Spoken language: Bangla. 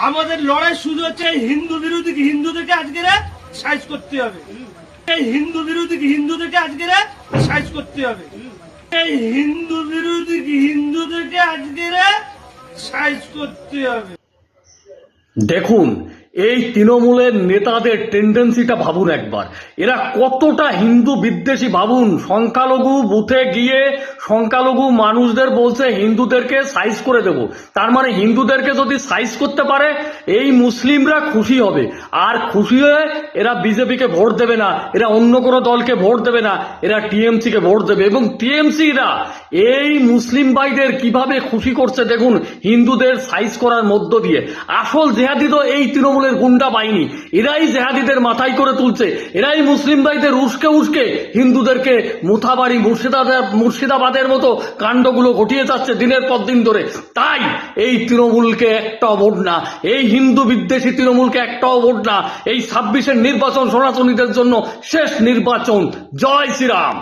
আমাদের লড়াই শুরু হচ্ছে হিন্দু বিরোধী হিন্দুদেরকে আজকে সাইজ করতে হবে। এই হিন্দু বিরোধী হিন্দুদেরকে আজকে সাইজ করতে হবে। এই হিন্দু বিরোধী হিন্দুদেরকে আজকে সাইজ করতে হবে। দেখুন, এই তৃণমূলের নেতাদের টেন্ডেন্সিটা ভাবুন একবার, এরা কতটা হিন্দু বিদ্বেষী ভাবুন। সংখ্যালঘু বুথে গিয়ে সংখ্যালঘু মানুষদের বলছে হিন্দুদেরকে সাইজ করে দেব। তার মানে হিন্দুদেরকে যদি সাইজ করতে পারে এই মুসলিমরা খুশি হবে, আর খুশি হয়ে এরা বিজেপিকে ভোট দেবে না, এরা অন্য কোনো দলকে ভোট দেবে না, এরা টিএমসিকে ভোট দেবে। এবং টিএমসিরা এই মুসলিম ভাইদের কিভাবে খুশি করছে দেখুন, হিন্দুদের সাইজ করার মধ্য দিয়ে। আসল জেহাদি তো এই তৃণমূল গুন্ডা বাহিনী, এরাই জেহাদিদের মাথায় করে তুলছে, এরাই মুসলিম ভাইদের উস্কে উস্কে হিন্দুদেরকে মুথাবাড়ি মুর্শিদাবাদের মতো কাণ্ডগুলো ঘটিয়ে যাচ্ছে দিনের পর দিন ধরে। তাই এই তৃণমূলকে একটাও ভোট না, এই হিন্দু বিদ্বেষী তৃণমূলকে একটাও ভোট না। এই 26-এর নির্বাচন সনাতনীদের জন্য শেষ নির্বাচন। জয় শ্রীরাম।